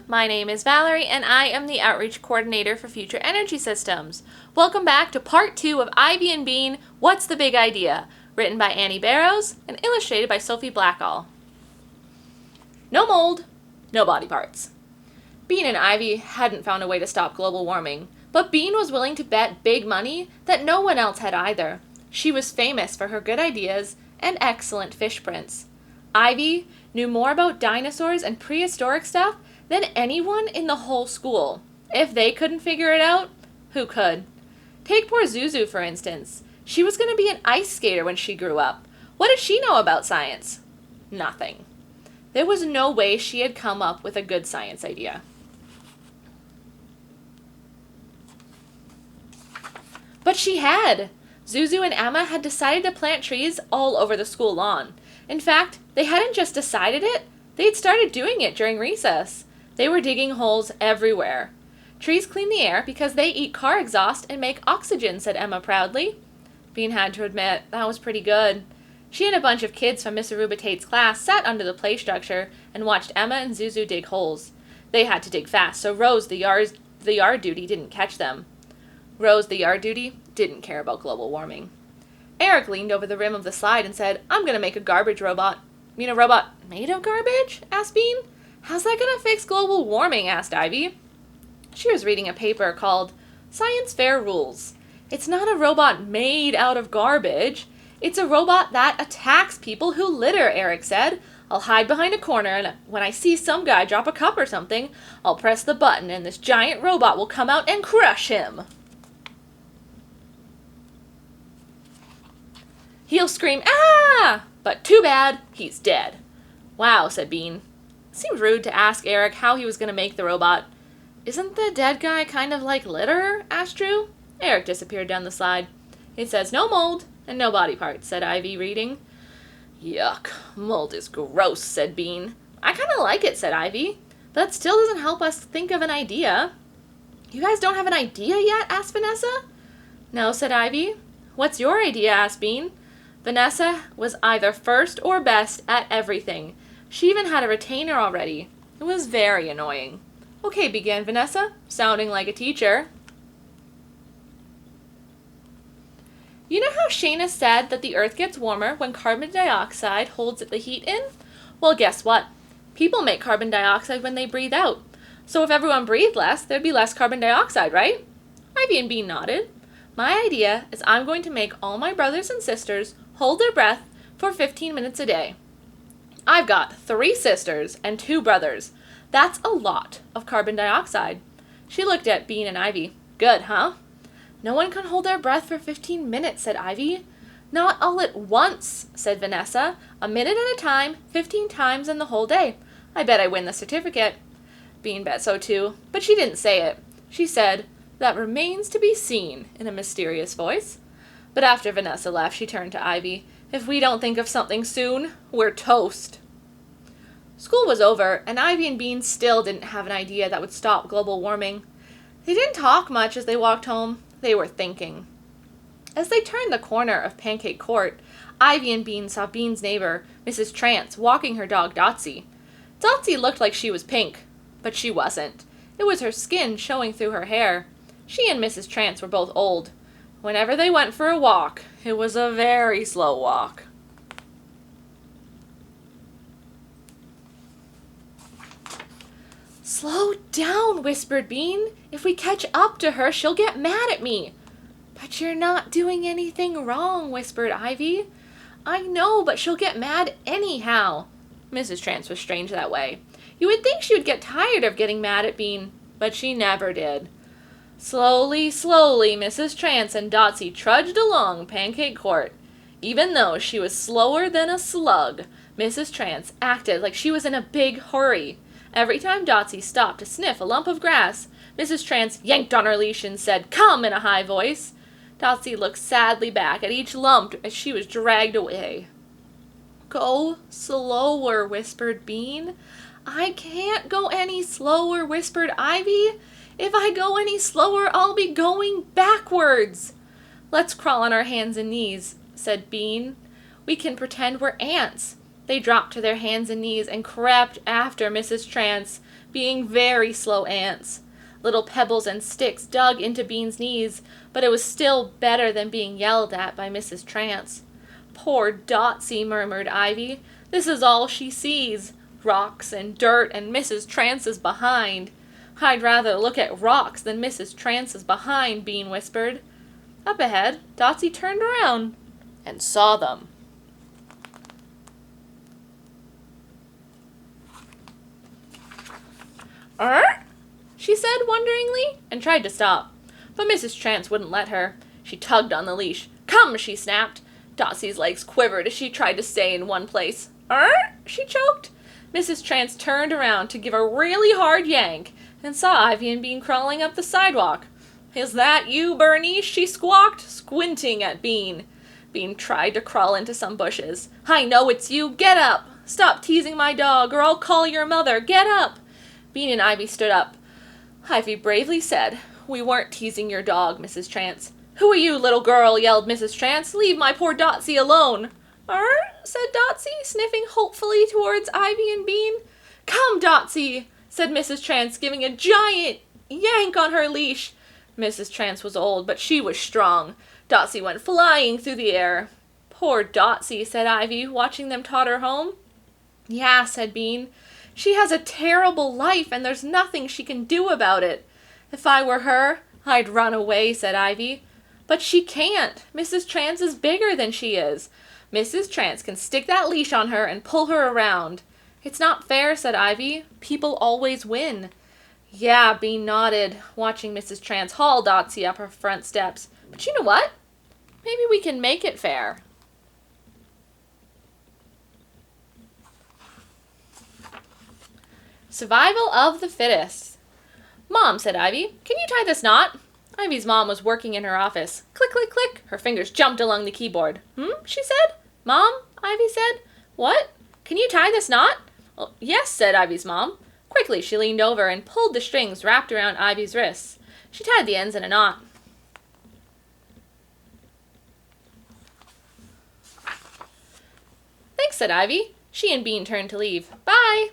My name is Valerie, and I am the Outreach Coordinator for Future Energy Systems. Welcome back to Part 2 of Ivy and Bean, What's the Big Idea? Written by Annie Barrows and illustrated by Sophie Blackall. No mold, no body parts. Bean and Ivy hadn't found a way to stop global warming, but Bean was willing to bet big money that no one else had either. She was famous for her good ideas and excellent fish prints. Ivy knew more about dinosaurs and prehistoric stuff than anyone in the whole school. If they couldn't figure it out, who could? Take poor Zuzu, for instance. She was going to be an ice skater when she grew up. What did she know about science? Nothing. There was no way she had come up with a good science idea. But she had. Zuzu and Emma had decided to plant trees all over the school lawn. In fact, they hadn't just decided it, they had started doing it during recess. They were digging holes everywhere. Trees clean the air because they eat car exhaust and make oxygen, said Emma proudly. Bean had to admit, that was pretty good. She and a bunch of kids from Miss Aruba Tate's class sat under the play structure and watched Emma and Zuzu dig holes. They had to dig fast, so Rose, the yard duty, didn't catch them. Rose, the yard duty, didn't care about global warming. Eric leaned over the rim of the slide and said, I'm going to make a garbage robot. You mean a robot made of garbage? Asked Bean. How's that going to fix global warming? Asked Ivy. She was reading a paper called Science Fair Rules. It's not a robot made out of garbage. It's a robot that attacks people who litter, Eric said. I'll hide behind a corner, and when I see some guy drop a cup or something, I'll press the button, and this giant robot will come out and crush him. He'll scream, ah! But too bad, he's dead. Wow, said Bean. It seemed rude to ask Eric how he was going to make the robot. Isn't the dead guy kind of like litter? Asked Drew. Eric disappeared down the slide. It says no mold and no body parts, said Ivy, reading. Yuck, mold is gross, said Bean. I kind of like it, said Ivy. But that still doesn't help us think of an idea. You guys don't have an idea yet? Asked Vanessa. No, said Ivy. What's your idea? Asked Bean. Vanessa was either first or best at everything. She even had a retainer already. It was very annoying. Okay, began Vanessa, sounding like a teacher. You know how Shayna said that the earth gets warmer when carbon dioxide holds the heat in? Well, guess what? People make carbon dioxide when they breathe out. So if everyone breathed less, there'd be less carbon dioxide, right? Ivy and Bean nodded. My idea is I'm going to make all my brothers and sisters hold their breath for 15 minutes a day. I've got 3 sisters and 2 brothers. That's a lot of carbon dioxide. She looked at Bean and Ivy. Good, huh? No one can hold their breath for 15 minutes, said Ivy. Not all at once, said Vanessa. A minute at a time, 15 times in the whole day. I bet I win the certificate. Bean bet so too, but she didn't say it. She said, that remains to be seen, in a mysterious voice. But after Vanessa left, she turned to Ivy. If we don't think of something soon, we're toast. School was over, and Ivy and Bean still didn't have an idea that would stop global warming. They didn't talk much as they walked home. They were thinking. As they turned the corner of Pancake Court, Ivy and Bean saw Bean's neighbor, Mrs. Trance, walking her dog Dotsie. Dotsie looked like she was pink, but she wasn't. It was her skin showing through her hair. She and Mrs. Trance were both old. Whenever they went for a walk, it was a very slow walk. Slow down, whispered Bean. If we catch up to her, she'll get mad at me. But you're not doing anything wrong, whispered Ivy. I know, but she'll get mad anyhow. Mrs. Trance was strange that way. You would think she would get tired of getting mad at Bean, but she never did. Slowly, slowly, Mrs. Trance and Dotsie trudged along Pancake Court. Even though she was slower than a slug, Mrs. Trance acted like she was in a big hurry. Every time Dotsie stopped to sniff a lump of grass, Mrs. Trance yanked on her leash and said, Come, in a high voice. Dotsie looked sadly back at each lump as she was dragged away. Go slower, whispered Bean. I can't go any slower, whispered Ivy. If I go any slower, I'll be going backwards. Let's crawl on our hands and knees, said Bean. We can pretend we're ants. They dropped to their hands and knees and crept after Mrs. Trance. being very slow ants. Little pebbles and sticks dug into Bean's knees, but it was still better than being yelled at by Mrs. Trance. Poor Dotsy, murmured Ivy. This is all she sees. Rocks and dirt and Mrs. Trance's behind. I'd rather look at rocks than Mrs. Trance's behind, Bean whispered. Up ahead, Dotsy turned around and saw them. She said wonderingly, and tried to stop. But Mrs. Trance wouldn't let her. She tugged on the leash. Come, she snapped. Dotsy's legs quivered as she tried to stay in one place. She choked. Mrs. Trance turned around to give a really hard yank and saw Ivy and Bean crawling up the sidewalk. Is that you, Bernice? She squawked, squinting at Bean. Bean tried to crawl into some bushes. I know it's you. Get up. Stop teasing my dog, or I'll call your mother. Get up. Bean and Ivy stood up. Ivy bravely said, We weren't teasing your dog, Mrs. Trance. Who are you, little girl? Yelled Mrs. Trance. Leave my poor Dotsy alone. Said Dotsy, sniffing hopefully towards Ivy and Bean. Come, Dotsy, said Mrs. Trance, giving a giant yank on her leash. Mrs. Trance was old, but she was strong. Dotsy went flying through the air. Poor Dotsy, said Ivy, watching them totter home. Yeah, said Bean. She has a terrible life, and there's nothing she can do about it. If I were her, I'd run away, said Ivy. But she can't. Mrs. Trance is bigger than she is. Mrs. Trance can stick that leash on her and pull her around. It's not fair, said Ivy. People always win. Yeah, Bean nodded, watching Mrs. Trance haul Dotsy up her front steps. But you know what? Maybe we can make it fair. Survival of the fittest. Mom, said Ivy, can you tie this knot? Ivy's mom was working in her office. Click, click, click. Her fingers jumped along the keyboard. She said. Mom, Ivy said. What? Can you tie this knot? Oh, yes, said Ivy's mom. Quickly, she leaned over and pulled the strings wrapped around Ivy's wrists. She tied the ends in a knot. Thanks, said Ivy. She and Bean turned to leave. Bye,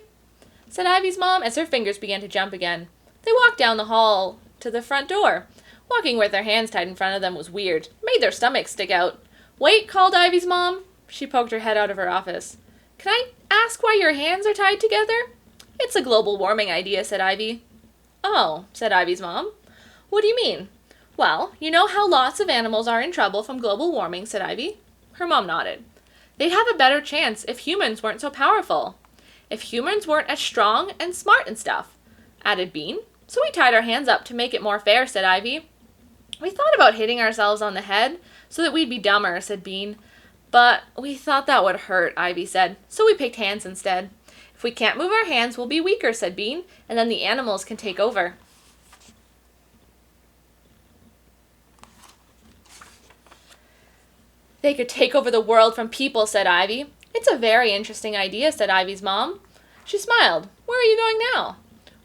said Ivy's mom as her fingers began to jump again. They walked down the hall to the front door. Walking with their hands tied in front of them was weird. It made their stomachs stick out. Wait, called Ivy's mom. She poked her head out of her office. Can I ask why your hands are tied together? It's a global warming idea, said Ivy. Oh, said Ivy's mom. What do you mean? Well, you know how lots of animals are in trouble from global warming, said Ivy. Her mom nodded. They'd have a better chance if humans weren't so powerful. If humans weren't as strong and smart and stuff, added Bean. So we tied our hands up to make it more fair, said Ivy. We thought about hitting ourselves on the head so that we'd be dumber, said Bean. But we thought that would hurt, Ivy said, so we picked hands instead. If we can't move our hands, we'll be weaker, said Bean, and then the animals can take over. They could take over the world from people, said Ivy. It's a very interesting idea, said Ivy's mom. She smiled. Where are you going now?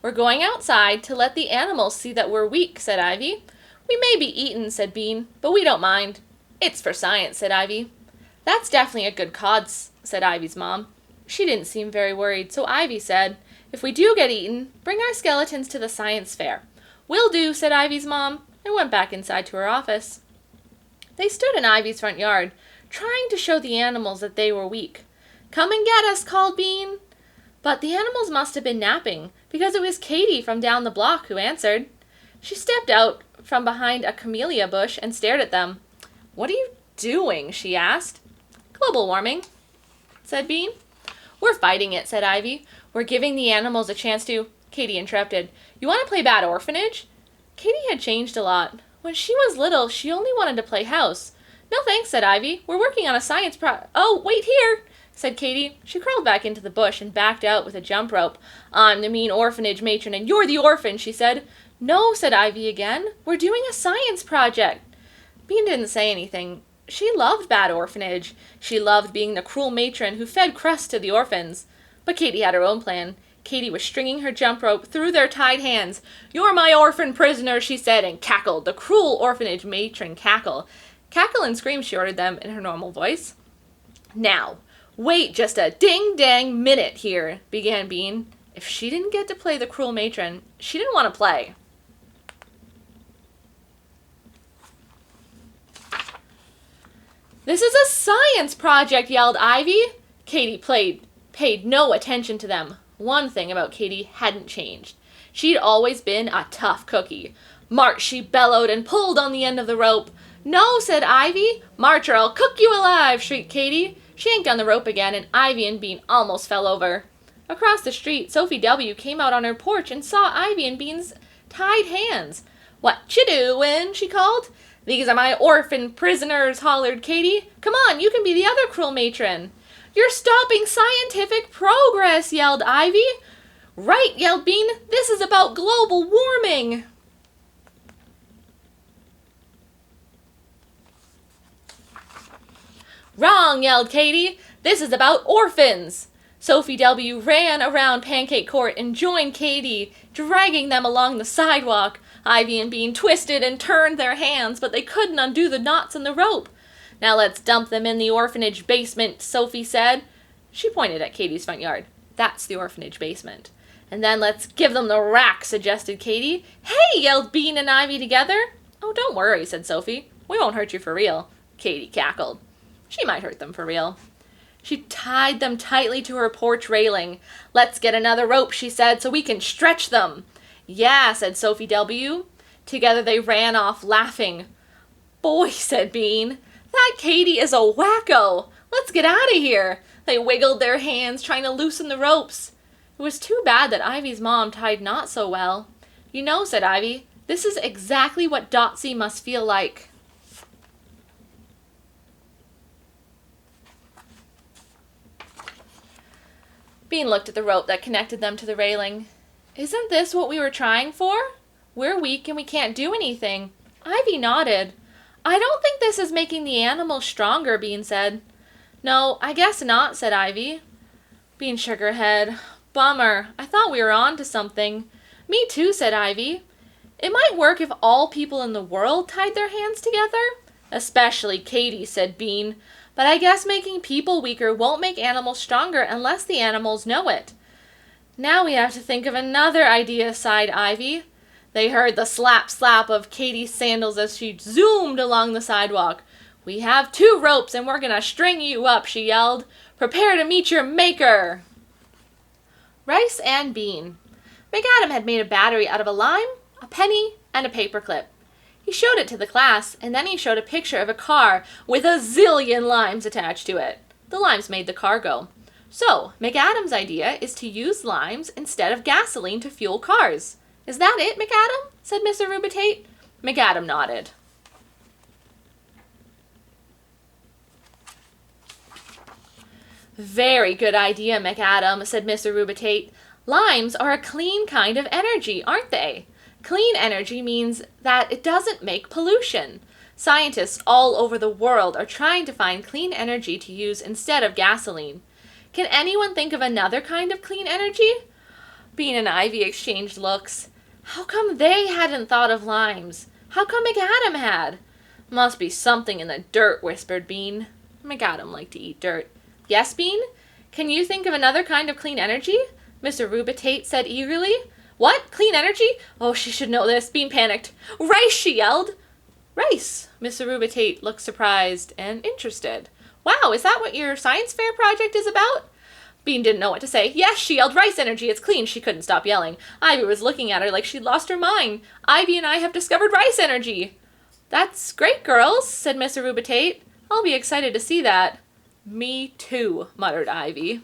We're going outside to let the animals see that we're weak, said Ivy. We may be eaten, said Bean, but we don't mind. It's for science, said Ivy. That's definitely a good cause, said Ivy's mom. She didn't seem very worried, so Ivy said, If we do get eaten, bring our skeletons to the science fair. Will do, said Ivy's mom, and went back inside to her office. They stood in Ivy's front yard, trying to show the animals that they were weak. Come and get us, called Bean. But the animals must have been napping, because it was Katie from down the block who answered. She stepped out from behind a camellia bush and stared at them. What are you doing? She asked. Global warming, said Bean. We're fighting it, said Ivy. We're giving the animals a chance to... Katie interrupted. You want to play Bad Orphanage? Katie had changed a lot. When she was little, she only wanted to play house. No thanks, said Ivy. We're working on a science Oh, wait here, said Katie. She crawled back into the bush and backed out with a jump rope. I'm the mean orphanage matron and you're the orphan, she said. No, said Ivy again. We're doing a science project. Bean didn't say anything. She loved Bad Orphanage. She loved being the cruel matron who fed crust to the orphans. But Katie had her own plan. Katie was stringing her jump rope through their tied hands. You're my orphan prisoner, she said, and cackled. The cruel orphanage matron cackle. Cackle and scream, she ordered them in her normal voice. Now, wait just a ding-dang minute here, began Bean. If she didn't get to play the cruel matron, she didn't want to play. "This is a science project," yelled Ivy. Katie paid no attention to them. One thing about Katie hadn't changed. She'd always been a tough cookie. "March," she bellowed and pulled on the end of the rope. "No," said Ivy. "March or I'll cook you alive," shrieked Katie. She yanked on the rope again, and Ivy and Bean almost fell over. Across the street, Sophie W. came out on her porch and saw Ivy and Bean's tied hands. "What you doin'?" she called. "These are my orphan prisoners," hollered Katie. "Come on, you can be the other cruel matron." "You're stopping scientific progress," yelled Ivy. "Right," yelled Bean. "This is about global warming." "Wrong," yelled Katie. "This is about orphans." Sophie W. ran around Pancake Court and joined Katie, dragging them along the sidewalk. Ivy and Bean twisted and turned their hands, but they couldn't undo the knots in the rope. "Now let's dump them in the orphanage basement," Sophie said. She pointed at Katie's front yard. "That's the orphanage basement." "And then let's give them the rack," suggested Katie. "Hey!" yelled Bean and Ivy together. "Oh, don't worry," said Sophie. "We won't hurt you for real." Katie cackled. She might hurt them for real. She tied them tightly to her porch railing. "Let's get another rope," she said, "so we can stretch them." "Yeah," said Sophie W. Together they ran off laughing. "Boy," said Bean, "that Katie is a wacko. Let's get out of here." They wiggled their hands, trying to loosen the ropes. It was too bad that Ivy's mom tied not so well. "You know," said Ivy, "this is exactly what Dotsy must feel like." Bean looked at the rope that connected them to the railing. "Isn't this what we were trying for? We're weak and we can't do anything." Ivy nodded. "I don't think this is making the animals stronger," Bean said. "No, I guess not," said Ivy. Bean shook her head. "Bummer. I thought we were on to something." "Me too," said Ivy. "It might work if all people in the world tied their hands together." "Especially Katie," said Bean. "But I guess making people weaker won't make animals stronger unless the animals know it." "Now we have to think of another idea," sighed Ivy. They heard the slap-slap of Katie's sandals as she zoomed along the sidewalk. "We have 2 ropes and we're gonna string you up," she yelled. "Prepare to meet your maker." Rice and Bean. McAdam had made a battery out of a lime, a penny, and a paperclip. He showed it to the class, and then he showed a picture of a car with a zillion limes attached to it. The limes made the car go. "So, McAdam's idea is to use limes instead of gasoline to fuel cars. Is that it, McAdam?" said Miss Arubitate. McAdam nodded. "Very good idea, McAdam," said Miss Arubitate. "Limes are a clean kind of energy, aren't they? Clean energy means that it doesn't make pollution. Scientists all over the world are trying to find clean energy to use instead of gasoline. Can anyone think of another kind of clean energy?" Bean and Ivy exchanged looks. How come they hadn't thought of limes? How come McAdam had? "Must be something in the dirt," whispered Bean. McAdam liked to eat dirt. "Yes, Bean? Can you think of another kind of clean energy?" Miss Arubitate said eagerly. "What? Clean energy? Oh, she should know this." Bean panicked. "Rice!" she yelled. "Rice?" Miss Arubitate looked surprised and interested. "Wow, is that what your science fair project is about?" Bean didn't know what to say. "Yes," she yelled. "Rice energy. It's clean." She couldn't stop yelling. Ivy was looking at her like she'd lost her mind. "Ivy and I have discovered rice energy." "That's great, girls," said Miss Arubitate. "I'll be excited to see that." "Me too," muttered Ivy.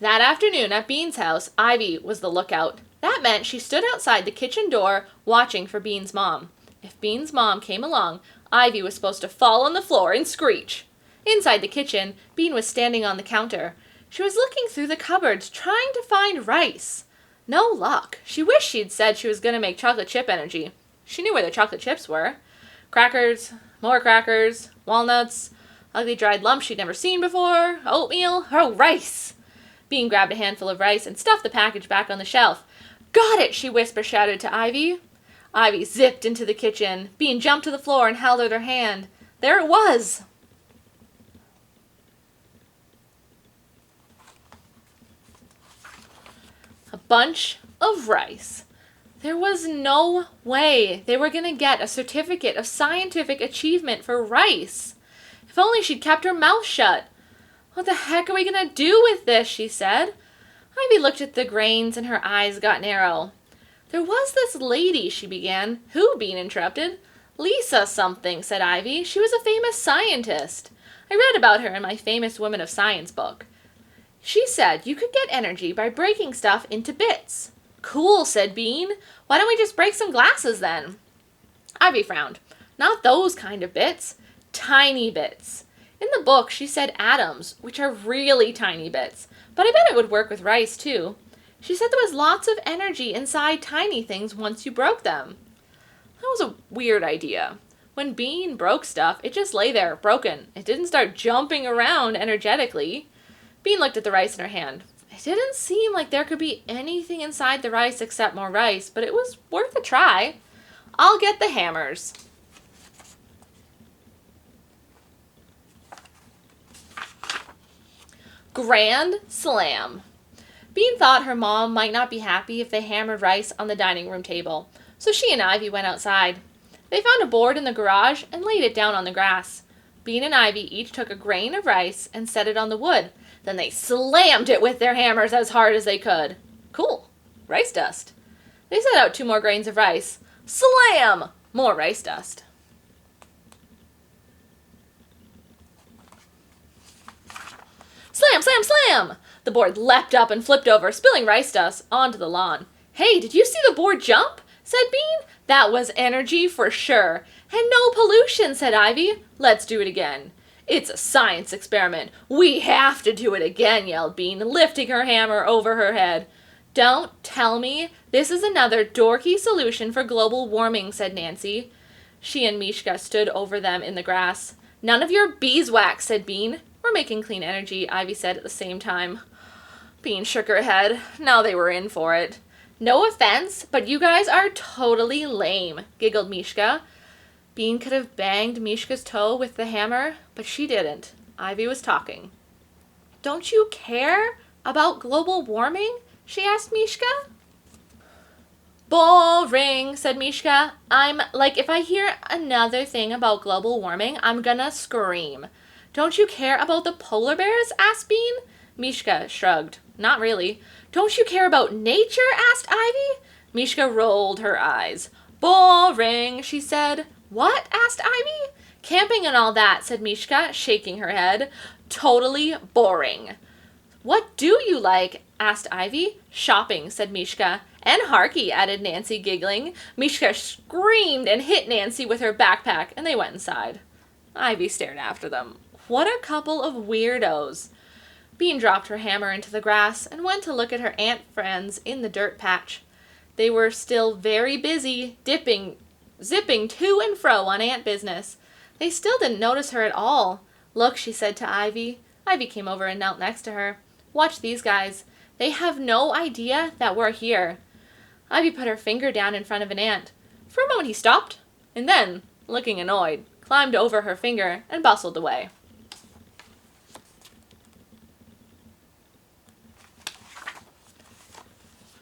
That afternoon at Bean's house, Ivy was the lookout. That meant she stood outside the kitchen door watching for Bean's mom. If Bean's mom came along, Ivy was supposed to fall on the floor and screech. Inside the kitchen, Bean was standing on the counter. She was looking through the cupboards, trying to find rice. No luck. She wished she'd said she was going to make chocolate chip energy. She knew where the chocolate chips were. Crackers, more crackers, walnuts, ugly dried lumps she'd never seen before, oatmeal, oh, rice. Bean grabbed a handful of rice and stuffed the package back on the shelf. "Got it!" she whisper-shouted to Ivy. Ivy zipped into the kitchen. Bean jumped to the floor and held out her hand. There it was. A bunch of rice. There was no way they were going to get a certificate of scientific achievement for rice. If only she'd kept her mouth shut. What the heck are we going to do with this, she said. Ivy looked at the grains and her eyes got narrow. There was this lady, she began. Who? Bean interrupted. Lisa something, said Ivy. She was a famous scientist. I read about her in my famous Women of Science book. She said you could get energy by breaking stuff into bits. Cool, said Bean. Why don't we just break some glasses then? Ivy frowned. Not those kind of bits. Tiny bits. In the book, she said atoms, which are really tiny bits. But I bet it would work with rice, too. She said there was lots of energy inside tiny things once you broke them. That was a weird idea. When Bean broke stuff, it just lay there, broken. It didn't start jumping around energetically. Bean looked at the rice in her hand. It didn't seem like there could be anything inside the rice except more rice, but it was worth a try. I'll get the hammers. Grand slam. Bean thought her mom might not be happy if they hammered rice on the dining room table, so she and Ivy went outside. They found a board in the garage and laid it down on the grass. Bean and Ivy each took a grain of rice and set it on the wood. Then they slammed it with their hammers as hard as they could. Cool. Rice dust. They set out 2 more grains of rice. Slam! More rice dust. Slam, slam, slam! The board leapt up and flipped over, spilling rice dust onto the lawn. Hey, did you see the board jump? Said Bean. That was energy for sure. And no pollution, said Ivy. Let's do it again. It's a science experiment. We have to do it again, yelled Bean, lifting her hammer over her head. Don't tell me this is another dorky solution for global warming, said Nancy. She and Mishka stood over them in the grass. None of your beeswax, said Bean. We're making clean energy, Ivy said at the same time. Bean shook her head. Now they were in for it. No offense, but you guys are totally lame, giggled Mishka. Bean could have banged Mishka's toe with the hammer, but she didn't. Ivy was talking. Don't you care about global warming? She asked Mishka. Boring, said Mishka. I'm like, if I hear another thing about global warming, I'm gonna scream. Don't you care about the polar bears? Asked Bean. Mishka shrugged. Not really. Don't you care about nature? Asked Ivy. Mishka rolled her eyes. Boring, she said. What? Asked Ivy. Camping and all that, said Mishka, shaking her head. Totally boring. What do you like? Asked Ivy. Shopping, said Mishka. And Harky, added Nancy, giggling. Mishka screamed and hit Nancy with her backpack, and they went inside. Ivy stared after them. What a couple of weirdos. Bean dropped her hammer into the grass and went to look at her ant friends in the dirt patch. They were still very busy, zipping to and fro on ant business. They still didn't notice her at all. Look, she said to Ivy. Ivy came over and knelt next to her. Watch these guys. They have no idea that we're here. Ivy put her finger down in front of an ant. For a moment he stopped, and then, looking annoyed, climbed over her finger and bustled away.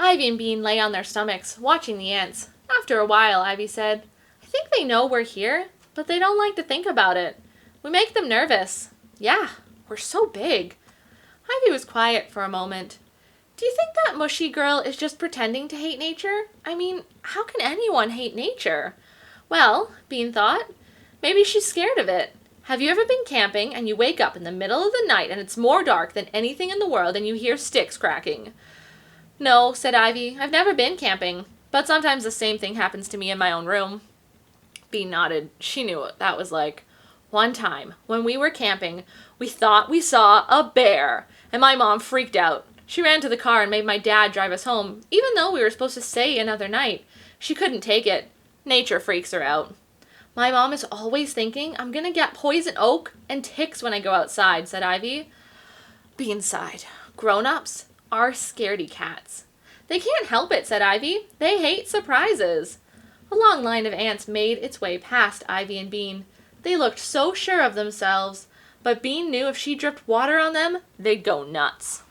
Ivy and Bean lay on their stomachs, watching the ants. After a while, Ivy said, I think they know we're here, but they don't like to think about it. We make them nervous. Yeah, we're so big. Ivy was quiet for a moment. Do you think that mushy girl is just pretending to hate nature? I mean, how can anyone hate nature? Well, Bean thought, maybe she's scared of it. Have you ever been camping and you wake up in the middle of the night and it's more dark than anything in the world and you hear sticks cracking? No, said Ivy. I've never been camping, but sometimes the same thing happens to me in my own room. Bean nodded. She knew what that was like. One time, when we were camping, we thought we saw a bear, and my mom freaked out. She ran to the car and made my dad drive us home, even though we were supposed to stay another night. She couldn't take it. Nature freaks her out. My mom is always thinking I'm gonna get poison oak and ticks when I go outside, said Ivy. Bean sighed. Grown-ups are scaredy cats. They can't help it, said Ivy. They hate surprises. A long line of ants made its way past Ivy and Bean. They looked so sure of themselves, but Bean knew if she dripped water on them, they'd go nuts.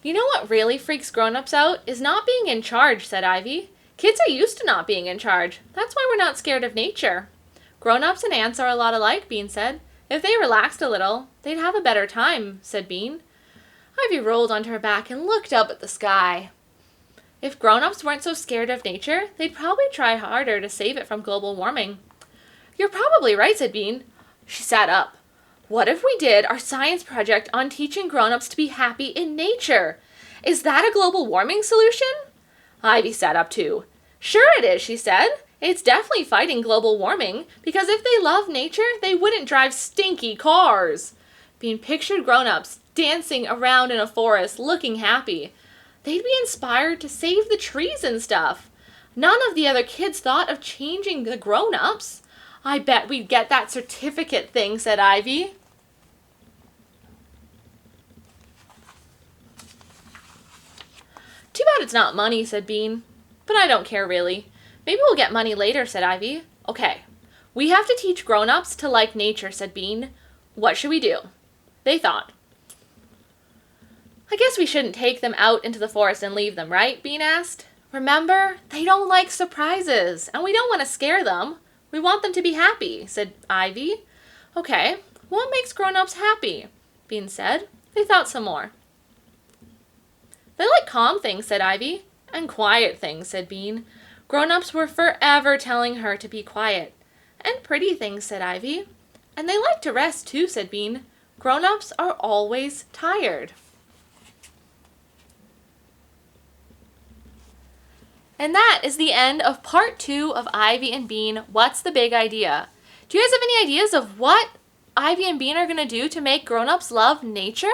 You know what really freaks grown-ups out is not being in charge, said Ivy. Kids are used to not being in charge. That's why we're not scared of nature. Grown-ups and ants are a lot alike, Bean said. If they relaxed a little, they'd have a better time, said Bean. Ivy rolled onto her back and looked up at the sky. If grown-ups weren't so scared of nature, they'd probably try harder to save it from global warming. You're probably right, said Bean. She sat up. What if we did our science project on teaching grown-ups to be happy in nature? Is that a global warming solution? Ivy sat up too. Sure it is, she said. It's definitely fighting global warming, because if they love nature, they wouldn't drive stinky cars. Bean pictured grown-ups dancing around in a forest, looking happy. They'd be inspired to save the trees and stuff. None of the other kids thought of changing the grown-ups. I bet we'd get that certificate thing, said Ivy. Too bad it's not money, said Bean. But I don't care, really. Maybe we'll get money later, said Ivy. Okay, we have to teach grown-ups to like nature, said Bean. What should we do? They thought. I guess we shouldn't take them out into the forest and leave them, right? Bean asked. Remember, they don't like surprises, and we don't want to scare them. We want them to be happy, said Ivy. Okay, what makes grown-ups happy? Bean said. They thought some more. They like calm things, said Ivy. And quiet things, said Bean. Grown-ups were forever telling her to be quiet. And pretty things, said Ivy. And they like to rest too, said Bean. Grown-ups are always tired. And that is the end of part 2 of Ivy and Bean, What's the Big Idea? Do you guys have any ideas of what Ivy and Bean are going to do to make grown-ups love nature?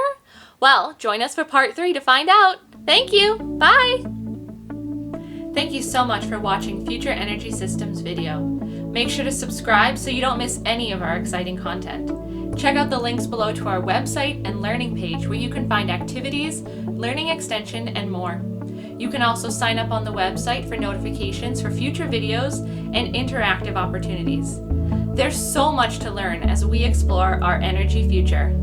Well, join us for part 3 to find out. Thank you. Bye. Thank you so much for watching Future Energy Systems video. Make sure to subscribe so you don't miss any of our exciting content. Check out the links below to our website and learning page where you can find activities, learning extension, and more. You can also sign up on the website for notifications for future videos and interactive opportunities. There's so much to learn as we explore our energy future.